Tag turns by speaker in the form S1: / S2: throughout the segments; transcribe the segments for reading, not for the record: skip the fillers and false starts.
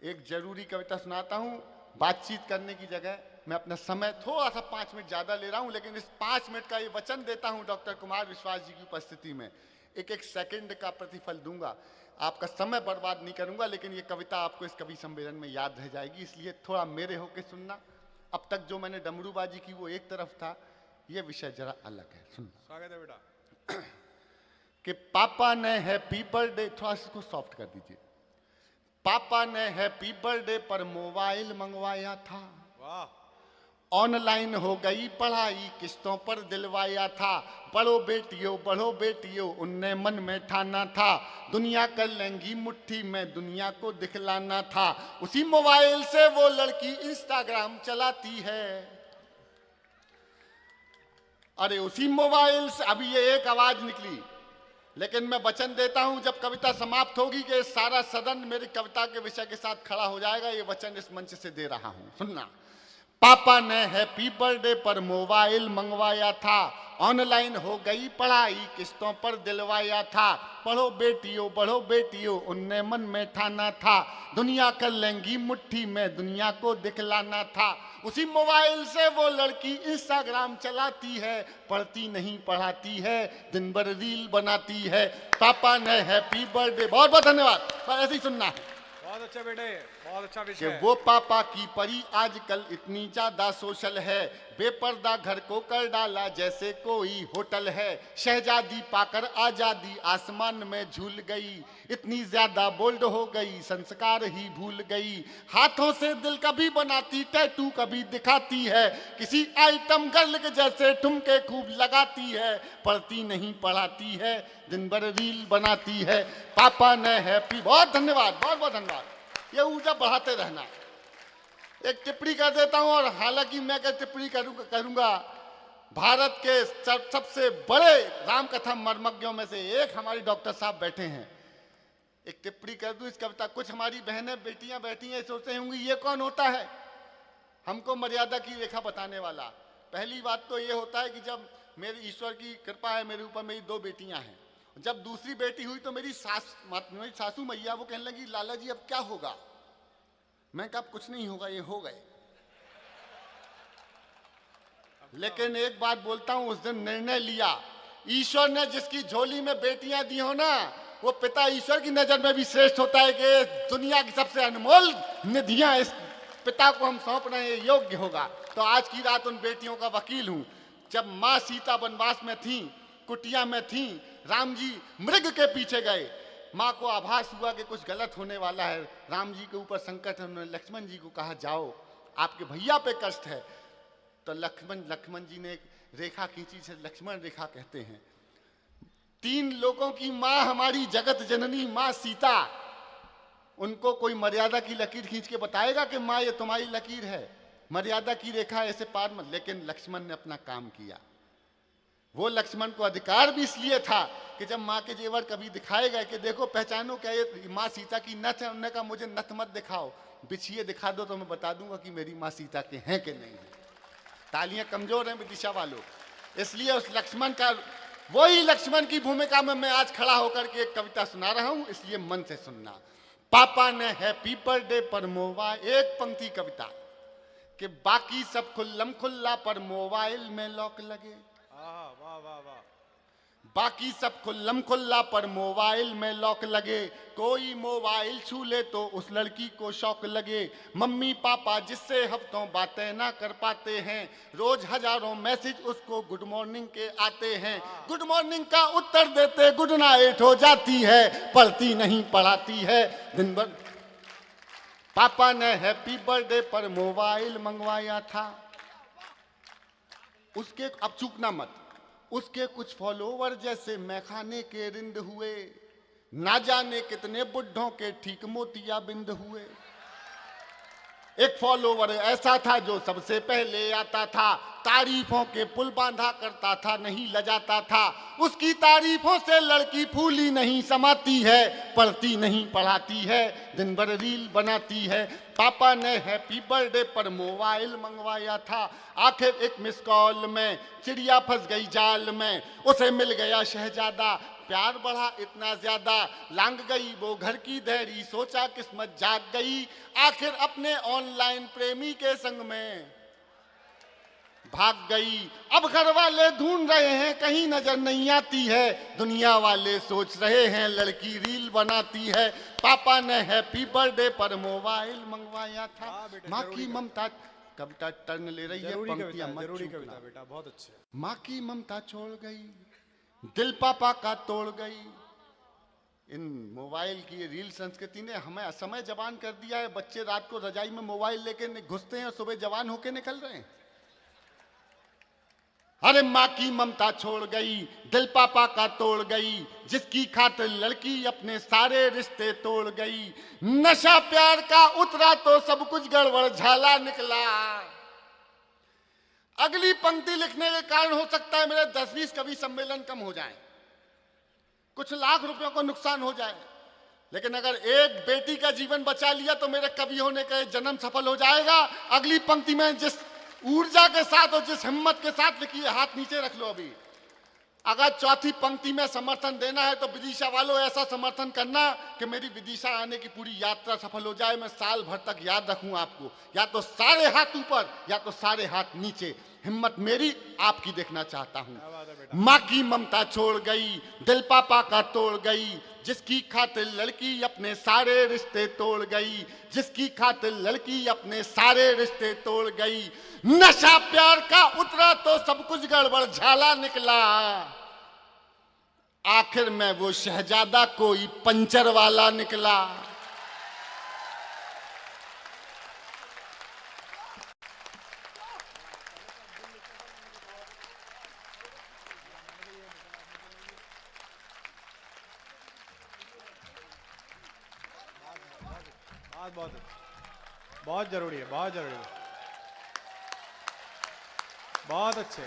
S1: एक जरूरी कविता सुनाता हूँ। बातचीत करने की जगह मैं अपना समय थोड़ा सा 5 मिनट ज़्यादा ले रहा हूँ, लेकिन इस 5 मिनट का ये वचन देता हूँ डॉक्टर कुमार विश्वास जी की उपस्थिति में, एक एक सेकंड का प्रतिफल दूंगा। आपका समय बर्बाद नहीं करूंगा, लेकिन ये कविता आपको इस कवि सम्मेलन में याद रह जाएगी, इसलिए थोड़ा मेरे होके सुनना। अब तक जो मैंने डमरूबाजी की वो एक तरफ था, ये विषय जरा अलग है, सुनना।
S2: स्वागत है बेटा।
S1: कि पापा ने हैप्पी बर्थडे, थोड़ा इसको सॉफ्ट कर दीजिए। पापा ने हैप्पी बर्थडे पर मोबाइल मंगवाया था,
S2: वाह।
S1: ऑनलाइन हो गई पढ़ाई, किस्तों पर दिलवाया था। बढ़ो बेटियों उनने मन में ठाना था, दुनिया कर लेंगी मुट्ठी में, दुनिया को दिखलाना था। उसी मोबाइल से वो लड़की इंस्टाग्राम चलाती है। अरे उसी मोबाइल से, अभी ये एक आवाज निकली, लेकिन मैं वचन देता हूं जब कविता समाप्त होगी कि सारा सदन मेरी कविता के विषय के साथ खड़ा हो जाएगा। ये वचन इस मंच से दे रहा हूं, सुनना। पापा ने हैप्पी बर्थडे पर मोबाइल मंगवाया था, ऑनलाइन हो गई पढ़ाई, किस्तों पर दिलवाया था। बढ़ो बेटियों उनने मन में ठाना था, दुनिया कर लेंगी मुट्ठी में, दुनिया को दिखलाना था। उसी मोबाइल से वो लड़की इंस्टाग्राम चलाती है, पढ़ती नहीं पढ़ाती है, दिन भर रील बनाती है। पापा ने हैप्पी बर्थडे, बहुत बहुत धन्यवाद, बस ऐसे ही सुनना है।
S2: बहुत अच्छा बेटे, बहुत अच्छा
S1: कि
S2: विषय।
S1: वो पापा की परी आजकल इतनी ज्यादा सोशल है, बेपर्दा घर को कर डाला जैसे कोई होटल है। शहजादी पाकर आजादी आसमान में झूल गई, इतनी ज्यादा बोल्ड हो गई संस्कार ही भूल गई। हाथों से दिल कभी बनाती, टैटू कभी दिखाती है, किसी आइटम गर्ल के जैसे ठुमके खूब लगाती है। पढ़ती नहीं पढ़ाती है, दिन भर रील बनाती है। पापा ने हैप्पी, बहुत धन्यवाद, बहुत बहुत धन्यवाद। ये ऊर्जा बढ़ाते रहना। एक टिप्पणी कर देता हूं, और हालांकि मैं क्या टिप्पणी करूंगा, भारत के सबसे बड़े रामकथा मर्मज्ञों में से एक हमारी डॉक्टर साहब बैठे हैं। एक टिप्पणी कर दूं इस कविता। कुछ हमारी बहनें बेटियां बैठी हैं, सोचते होंगी ये कौन होता है हमको मर्यादा की रेखा बताने वाला। पहली बात तो ये होता है कि जब मेरी ईश्वर की कृपा है मेरे ऊपर, मेरी 2 बेटियां हैं। जब दूसरी बेटी हुई तो मेरी सासू मैया वो कहने लगी, लाला जी अब क्या होगा? मैं कहा कुछ नहीं होगा, ये हो गए। लेकिन एक बात बोलता हूं, उस दिन निर्णय लिया, ईश्वर ने जिसकी झोली में बेटियां दी हो ना, वो पिता ईश्वर की नजर में भी श्रेष्ठ होता है कि दुनिया की सबसे अनमोल निधियां इस पिता को हम सौंप रहे हैं, योग्य होगा। तो आज की रात उन बेटियों का वकील हूं। जब माँ सीता वनवास में थी, कुटिया में थी, राम जी मृग के पीछे गए, माँ को आभास हुआ कि कुछ गलत होने वाला है, राम जी के ऊपर संकट है। उन्होंने लक्ष्मण जी को कहा जाओ, आपके भैया पे कष्ट है। तो लक्ष्मण जी ने एक रेखा खींची, से लक्ष्मण रेखा कहते हैं। 3 लोगों की माँ हमारी जगत जननी माँ सीता, उनको कोई मर्यादा की लकीर खींच के बताएगा कि माँ ये तुम्हारी लकीर है, मर्यादा की रेखा ऐसे पार मत। लेकिन लक्ष्मण ने अपना काम किया। वो लक्ष्मण को अधिकार भी इसलिए था कि जब माँ के जेवर कभी दिखाए गए कि देखो पहचानो क्या ये माँ सीता की नथ है, उन्होंने कहा मुझे नथ मत दिखाओ, बिछिए दिखा दो तो मैं बता दूंगा कि मेरी माँ सीता के हैं कि नहीं है। तालियां कमजोर हैं विदिशा वालों। इसलिए उस लक्ष्मण का, वही लक्ष्मण की भूमिका में मैं आज खड़ा होकर के एक कविता सुना रहा हूं, इसलिए मन से सुनना। पापा ने हैप्पी बर्थडे पर मोबाइल, एक पंक्ति कविता, कि बाकी सब खुल्लम खुल्ला पर मोबाइल में लॉक लगे।
S2: वाह वाह वाह।
S1: बाकी सब खुल्लम खुल्ला पर मोबाइल में लॉक लगे, कोई मोबाइल छू ले तो उस लड़की को शौक लगे। मम्मी पापा जिससे हफ्तों बातें ना कर पाते हैं, रोज हजारों मैसेज उसको गुड मॉर्निंग के आते हैं। गुड मॉर्निंग का उत्तर देते गुड नाइट हो जाती है, पढ़ती नहीं पढ़ाती है दिन भर। पापा ने हैप्पी बर्थडे पर मोबाइल मंगवाया था, उसके, अब चूकना मत, उसके कुछ फॉलोवर जैसे मैखाने के रिंद हुए, ना जाने कितने बुढ़ों के ठीक मोतिया बिंद हुए। एक फॉलोवर ऐसा था जो सबसे पहले आता था, तारीफों के पुल बांधा करता था, नहीं लजाता था। उसकी तारीफों से लड़की फूली नहीं समाती है, पढ़ती नहीं पढ़ाती है, दिन भर रील बनाती है। पापा ने हैप्पी बर्थडे पर मोबाइल मंगवाया था, आखिर एक मिस कॉल में चिड़िया फंस गई जाल में, उसे मिल गया शहजादा, प्यार बढ़ा इतना ज्यादा, लांग गई वो घर की धैर्य, सोचा किस्मत जाग गई, आखिर अपने ऑनलाइन प्रेमी के संग में भाग गई। अब घर वाले ढूंढ रहे हैं कहीं नजर नहीं आती है, दुनिया वाले सोच रहे हैं लड़की रील बनाती है, पापा ने हैप्पी बर्थडे पर मोबाइल मंगवाया था। माँ की ममता कविता टर्न ले रही है,
S2: जरूरी
S1: पंक्तियां
S2: कविता,
S1: मत
S2: जरूरी
S1: चूकना।
S2: कविता बेटा, बहुत अच्छे।
S1: माँ की ममता छोड़ गई, दिल पापा का तोड़ गई। इन मोबाइल की रील संस्कृति ने हमें असमय जवान कर दिया है। बच्चे रात को रजाई में मोबाइल लेके घुसते हैं और सुबह जवान होके निकल रहे हैं। अरे माँ की ममता छोड़ गई, दिल पापा का तोड़ गई, जिसकी खातिर लड़की अपने सारे रिश्ते तोड़ गई। नशा प्यार का उतरा तो सब कुछ गड़बड़ झाला निकला। अगली पंक्ति लिखने के कारण हो सकता है मेरे 10-20 कवि सम्मेलन कम हो जाएं, कुछ लाख रुपयों को नुकसान हो जाए, लेकिन अगर एक बेटी का जीवन बचा लिया तो मेरे कवि होने का जन्म सफल हो जाएगा। अगली पंक्ति में जिस ऊर्जा के साथ और जिस हिम्मत के साथ लिखी है, हाथ नीचे रख लो। अभी अगर चौथी पंक्ति में समर्थन देना है तो विदिशा वालों ऐसा समर्थन करना कि मेरी विदिशा आने की पूरी यात्रा सफल हो जाए। मैं साल भर तक याद रखूं आपको, या तो सारे हाथ ऊपर या तो सारे हाथ नीचे। हिम्मत मेरी आपकी देखना चाहता हूं। माँ की ममता छोड़ गई, दिल पापा का तोड़ गई, जिसकी खातिर लड़की अपने सारे रिश्ते तोड़ गई, जिसकी खातिर लड़की अपने सारे रिश्ते तोड़ गई। नशा प्यार का उतरा तो सब कुछ गड़बड़ झाला निकला, आखिर में वो शहजादा कोई पंचर वाला निकला।
S2: बहुत बहुत जरूरी है, बहुत जरूरी है, बहुत अच्छे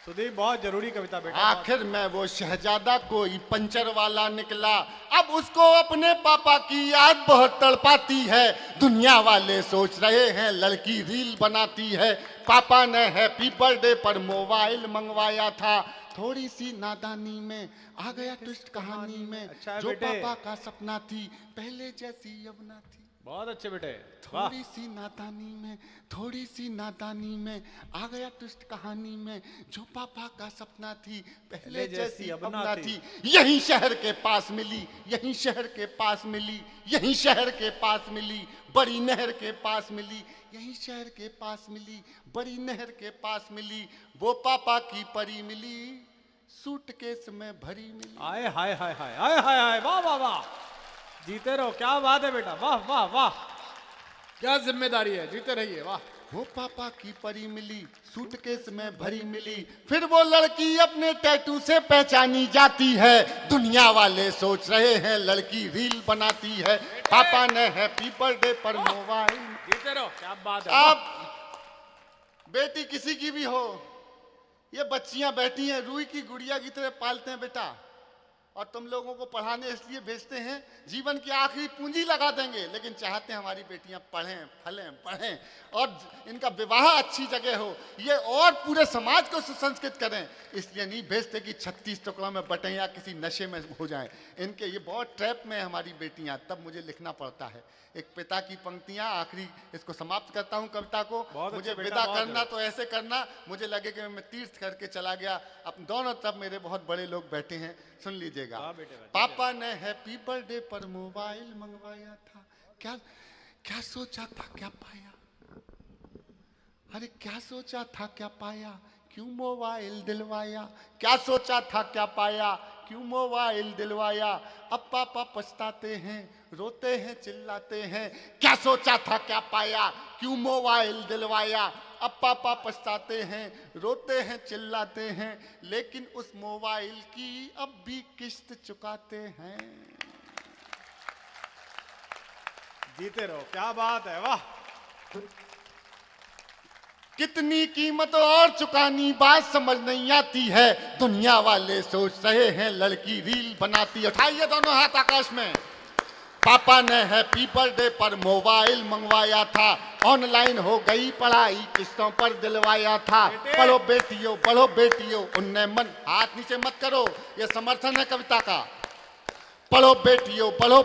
S2: सुदीप, बहुत जरूरी कविता बेटा।
S1: आखिर में वो शहजादा कोई पंचर वाला निकला, अब उसको अपने पापा की याद बहुत तड़पाती है। दुनिया वाले सोच रहे हैं लड़की रील बनाती है, पापा ने हैप्पी बर्थडे पर मोबाइल मंगवाया था। थोड़ी सी नादानी में आ गया ट्विस्ट कहानी में,
S2: अच्छा
S1: जो
S2: बेटे।
S1: पापा का सपना थी पहले जैसी अब ना थी।
S2: बहुत अच्छे बेटे, वाह।
S1: थोड़ी सी नादानी में, थोड़ी सी नादानी में आ गया ट्विस्ट कहानी में, जो पापा का सपना थी पहले जैसी अब ना थी। यही शहर के पास मिली, यही शहर के पास मिली, यही शहर के पास मिली, बड़ी नहर के पास मिली, यही शहर के पास मिली, बड़ी नहर के पास मिली। वो पापा की परी मिली, सूटकेस में भरी मिली।
S2: आए हाय हाय हाय हाय हाय हाय, वाह वाह वाह, जीते रहो, क्या बात है बेटा, वाह वाह वाह, क्या जिम्मेदारी है, जीते रहिए, वाह।
S1: वो पापा की परी मिली, सूटकेस में भरी मिली। फिर वो लड़की अपने टैटू से पहचानी जाती है, दुनिया वाले सोच रहे हैं लड़की रील बनाती है, पापा ने हैप्पी बर्थडे पर मोबाइल।
S2: जीते रहो, क्या बात है।
S1: आप बेटी किसी की भी हो, ये बच्चियां बैठी हैं रूई की गुड़िया की तरह पालते हैं बेटा, और तुम लोगों को पढ़ाने इसलिए भेजते हैं, जीवन की आखिरी पूंजी लगा देंगे, लेकिन चाहते हैं हमारी बेटियां पढ़ें, फलें, पढ़ें और इनका विवाह अच्छी जगह हो, ये और पूरे समाज को सुसंस्कृत करें। इसलिए नहीं भेजते कि 36 टुकड़ों में बटें या किसी नशे में हो जाएं। इनके ये बहुत ट्रैप में है हमारी बेटियां, तब मुझे लिखना पड़ता है। एक पिता की पंक्तियां, आखिरी इसको समाप्त करता हूं कविता को। मुझे विदा करना तो ऐसे करना, मुझे लगे कि मैं तीर्थ करके चला गया। अब दोनों तरफ मेरे बहुत बड़े लोग बैठे हैं, सुन लीजिएगा। पापा ने हैप्पी बर्थडे पर मोबाइल मंगवाया था, क्या क्या सोचा था क्या पाया, अरे क्या सोचा था क्या पाया, क्यों मोबाइल दिलवाया, क्या सोचा था क्या पाया, क्यों मोबाइल दिलवाया। अब पापा पछताते हैं, रोते हैं, चिल्लाते हैं, क्या सोचा था क्या पाया, क्यों मोबाइल दिलवाया। अब पापा पछताते हैं, रोते हैं, चिल्लाते हैं, लेकिन उस मोबाइल की अब भी किस्त चुकाते हैं।
S2: जीते रहो, क्या बात है, वाह।
S1: कितनी कीमत और चुकानी बात समझ नहीं आती है, दुनिया वाले सोच रहे हैं लड़की रील बनाती है। उठाइए दोनों हाथ आकाश में। पापा ने हैप्पी बर्थडे पर मोबाइल मंगवाया था, ऑनलाइन हो गई पढ़ाई किस्तों पर दिलवाया था। पढ़ो बेटियों उनने मन, हाथ नीचे मत करो, ये समर्थन है कविता का। पढ़ो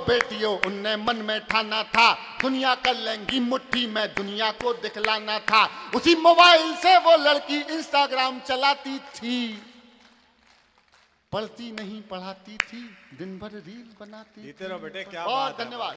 S1: बेटियों उनने मन में ठाना था, दुनिया कर लेंगी मुट्ठी में दुनिया को दिखलाना था। उसी मोबाइल से वो लड़की इंस्टाग्राम चलाती थी, पढ़ती नहीं पढ़ाती थी, दिन भर रील बनाती
S2: जीते रहो बेटे, क्या
S1: बहुत
S2: बात है।
S1: धन्यवाद।